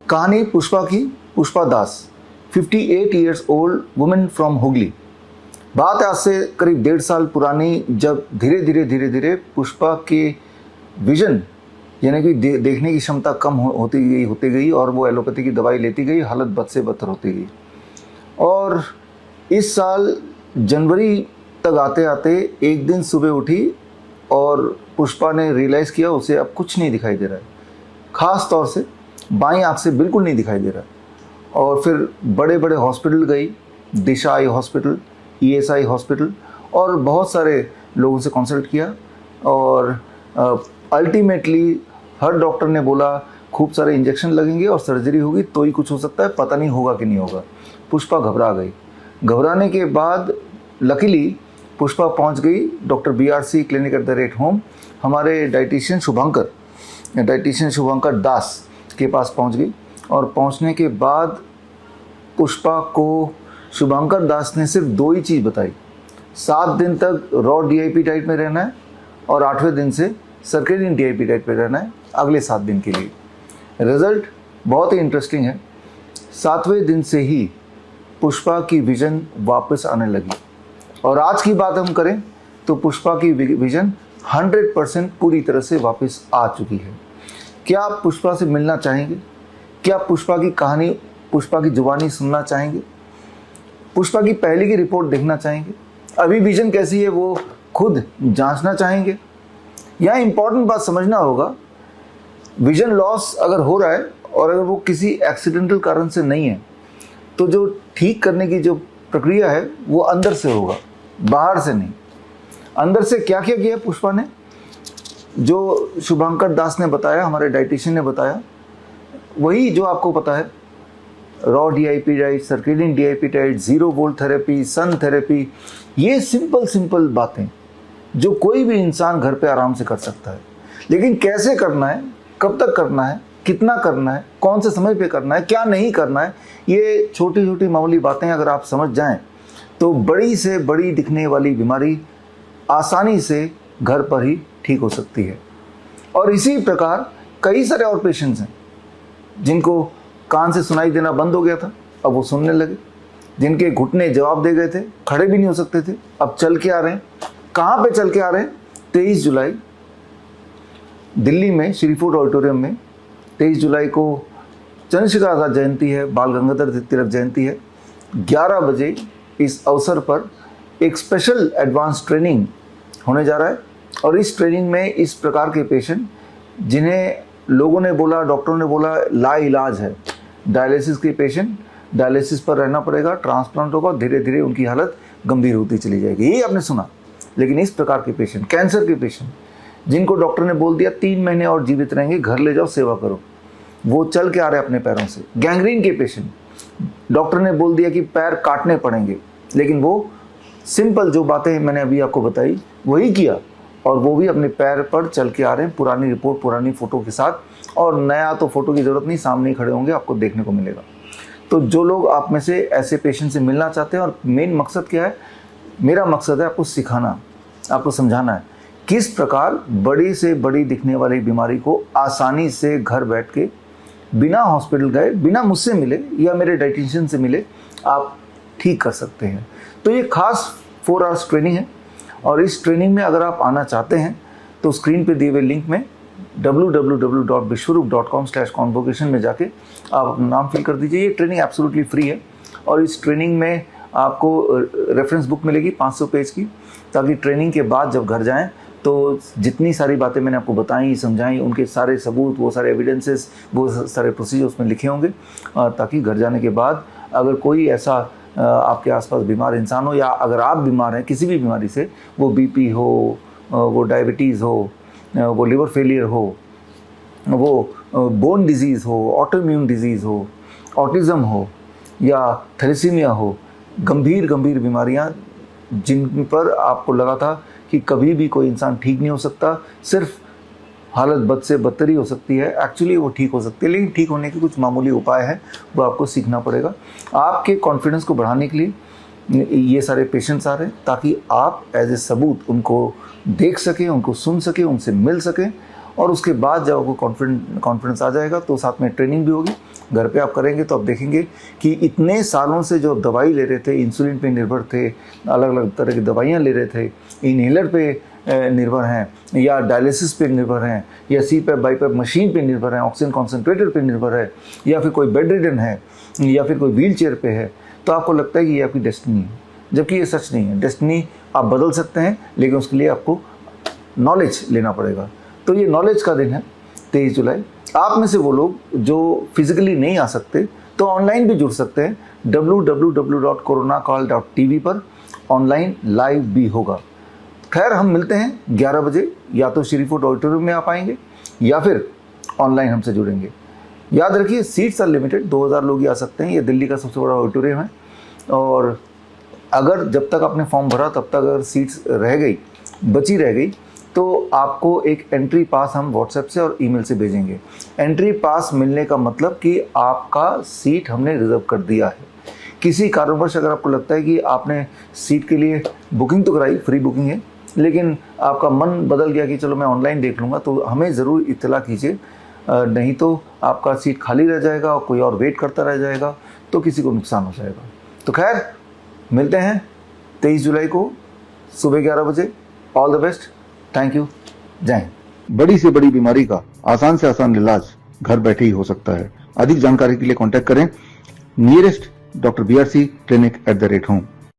कहानी पुष्पा की। पुष्पा दास 58 years old women from Hooghly. बात है आज से करीब 1.5 साल पुरानी, जब धीरे धीरे पुष्पा के विजन यानी कि देखने की क्षमता कम होती गई और वो एलोपैथी की दवाई लेती गई, हालत बद से बदतर होती गई। और इस साल जनवरी तक आते आते एक दिन सुबह उठी और पुष्पा ने रियलाइज़ किया उसे अब कुछ नहीं दिखाई दे रहा है, ख़ास तौर से बाईं आँख से बिल्कुल नहीं दिखाई दे रहा। और फिर बड़े बड़े हॉस्पिटल गई, दिशा आई हॉस्पिटल, ESI हॉस्पिटल, और बहुत सारे लोगों से कंसल्ट किया। और अल्टीमेटली हर डॉक्टर ने बोला खूब सारे इंजेक्शन लगेंगे और सर्जरी होगी तो ही कुछ हो सकता है, पता नहीं होगा कि नहीं होगा। पुष्पा घबरा गई। घबराने के बाद लकीली पुष्पा पहुंच गई डॉक्टर BRC clinic@home, हमारे डाइटिशियन शुभंकर दास के पास पहुंच गई। और पहुंचने के बाद पुष्पा को शुभंकर दास ने सिर्फ 2 ही चीज़ बताई। 7 दिन तक रॉ DIP डाइट में रहना है और 8वें दिन से सर्केडियन DIP डाइट पे रहना है अगले 7 दिन के लिए। रिजल्ट बहुत ही इंटरेस्टिंग है। 7वें दिन से ही पुष्पा की विजन वापस आने लगी। और आज की बात हम करें तो पुष्पा की विजन 100% पूरी तरह से वापस आ चुकी है। क्या आप पुष्पा से मिलना चाहेंगे? क्या पुष्पा की कहानी, पुष्पा की जुबानी सुनना चाहेंगे? पुष्पा की पहले की रिपोर्ट देखना चाहेंगे? अभी विजन कैसी है वो खुद जांचना चाहेंगे? यहाँ इंपॉर्टेंट बात समझना होगा, विजन लॉस अगर हो रहा है और अगर वो किसी एक्सीडेंटल कारण से नहीं है तो जो ठीक करने की जो प्रक्रिया है वो अंदर से होगा, बाहर से नहीं। अंदर से क्या क्या किया पुष्पा ने, जो शुभंकर दास ने बताया, हमारे डाइटिशियन ने बताया, वही जो आपको पता है। Raw DIP diet, circadian DIP diet, 0 volt therapy, sun therapy, ये सिंपल बातें जो कोई भी इंसान घर पे आराम से कर सकता है। लेकिन कैसे करना है, कब तक करना है, कितना करना है, कौन से समय पे करना है, क्या नहीं करना है, ये छोटी छोटी मामूली बातें अगर आप समझ जाएं तो बड़ी से बड़ी दिखने वाली बीमारी आसानी से घर पर ही ठीक हो सकती है। और इसी प्रकार कई सारे और पेशेंट्स हैं जिनको कान से सुनाई देना बंद हो गया था, अब वो सुनने लगे। जिनके घुटने जवाब दे गए थे, खड़े भी नहीं हो सकते थे, अब चल के आ रहे हैं। कहाँ पे चल के आ रहे हैं? 23 जुलाई दिल्ली में श्रीफूड ऑडिटोरियम में 23 जुलाई को चंद्रशेखर आज़ाद जयंती है, बाल गंगाधर तिलक जयंती है। 11 बजे इस अवसर पर एक स्पेशल एडवांस ट्रेनिंग होने जा रहा है। और इस ट्रेनिंग में इस प्रकार के पेशेंट जिन्हें लोगों ने बोला, डॉक्टरों ने बोला लाइलाज है, डायलिसिस के पेशेंट, डायलिसिस पर रहना पड़ेगा, ट्रांसप्लांट होगा, धीरे धीरे उनकी हालत गंभीर होती चली जाएगी, ये आपने सुना। लेकिन इस प्रकार के पेशेंट, कैंसर के पेशेंट जिनको डॉक्टर ने बोल दिया 3 महीने और जीवित रहेंगे, घर ले जाओ, सेवा करो, वो चल के आ रहे हैं अपने पैरों से। गैंग्रीन के पेशेंट, डॉक्टर ने बोल दिया कि पैर काटने पड़ेंगे, लेकिन वो सिंपल जो बातें मैंने अभी आपको बताई वही किया और वो भी अपने पैर पर चल के आ रहे हैं, पुरानी रिपोर्ट, पुरानी फ़ोटो के साथ। और नया तो फ़ोटो की ज़रूरत नहीं, सामने ही खड़े होंगे, आपको देखने को मिलेगा। तो जो लोग आप में से ऐसे पेशेंट से मिलना चाहते हैं, और मेन मकसद क्या है, मेरा मकसद है आपको सिखाना, आपको समझाना है किस प्रकार बड़ी से बड़ी दिखने वाली बीमारी को आसानी से घर बैठ के बिना हॉस्पिटल गए, बिना मुझसे मिले या मेरे डाइटिशियन से मिले आप ठीक कर सकते हैं। तो ये खास 4 आवर्स ट्रेनिंग है। और इस ट्रेनिंग में अगर आप आना चाहते हैं तो स्क्रीन पे दिए हुए लिंक में www.vishwaroop.com/convocation में जाके आप अपना नाम फिल कर दीजिए। ये ट्रेनिंग एब्सोल्युटली फ्री है और इस ट्रेनिंग में आपको रेफरेंस बुक मिलेगी 500 पेज की, ताकि ट्रेनिंग के बाद जब घर जाएं तो जितनी सारी बातें मैंने आपको बताई, समझाई, उनके सारे सबूत, वो सारे एविडेंसेस, वो सारे प्रोसीजर उसमें लिखे होंगे, ताकि घर जाने के बाद अगर कोई ऐसा आपके आसपास बीमार इंसान हो, या अगर आप बीमार हैं किसी भी बीमारी से, वो BP हो, वो डायबिटीज़ हो, वो लिवर फेलियर हो, वो बोन डिजीज़ हो, ऑटोइम्यून डिजीज़ हो, ऑटिज़म हो या थैलेसीमिया हो, गंभीर बीमारियां जिन पर आपको लगा था कि कभी भी कोई इंसान ठीक नहीं हो सकता, सिर्फ हालत बद से बदतर ही हो सकती है, एक्चुअली वो ठीक हो सकती है। लेकिन ठीक होने के कुछ मामूली उपाय हैं, वो आपको सीखना पड़ेगा। आपके कॉन्फिडेंस को बढ़ाने के लिए ये सारे पेशेंट्स आ रहे हैं, ताकि आप एज ए सबूत उनको देख सकें, उनको सुन सकें, उनसे मिल सकें और उसके बाद जब आपको कॉन्फिडेंस आ जाएगा तो साथ में ट्रेनिंग भी होगी, घर पे आप करेंगे तो आप देखेंगे कि इतने सालों से जो दवाई ले रहे थे, इंसुलिन पे निर्भर थे, अलग अलग तरह की दवाइयाँ ले रहे थे, इनहेलर पे निर्भर हैं या डायलिसिस पे निर्भर हैं या CPAP BiPAP मशीन पे निर्भर हैं, ऑक्सीजन कॉन्सेंट्रेटर पे निर्भर है या फिर कोई बेड रिडन है या फिर कोई व्हील चेयर पे है, तो आपको लगता है कि ये आपकी डेस्टिनी है, जबकि ये सच नहीं है। डेस्टिनी आप बदल सकते हैं, लेकिन उसके लिए आपको नॉलेज लेना पड़ेगा। तो ये नॉलेज का दिन है 23 जुलाई। आप में से वो लोग जो फिजिकली नहीं आ सकते तो ऑनलाइन भी जुड़ सकते हैं। www.coronacall.tv पर ऑनलाइन लाइव भी होगा। खैर, हम मिलते हैं 11 बजे, या तो श्री फूड ऑडिटोरियम में आप आएंगे या फिर ऑनलाइन हमसे जुड़ेंगे। याद रखिए, सीट्स आर लिमिटेड, 2000 लोग ही आ सकते हैं। ये दिल्ली का सबसे बड़ा ऑडिटोरियम है और अगर जब तक आपने फॉर्म भरा तब तक अगर सीट्स बची रह गई तो आपको एक एंट्री पास हम व्हाट्सएप से और ईमेल से भेजेंगे। एंट्री पास मिलने का मतलब कि आपका सीट हमने रिजर्व कर दिया है। किसी कारणवश अगर आपको लगता है कि आपने सीट के लिए बुकिंग तो कराई, फ्री बुकिंग है, लेकिन आपका मन बदल गया कि चलो मैं ऑनलाइन देख लूँगा, तो हमें ज़रूर इत्तला कीजिए, नहीं तो आपका सीट खाली रह जाएगा और कोई और वेट करता रह जाएगा, तो किसी को नुकसान हो जाएगा। तो खैर, मिलते हैं 23 जुलाई को सुबह 11 बजे। All the best, thank you, जय हिंद। बड़ी से बड़ी बीमारी का आसान से आसान इलाज घर बैठे ही हो सकता है। अधिक जानकारी के लिए कांटेक्ट करें nearest Dr. BRC Clinic @ home।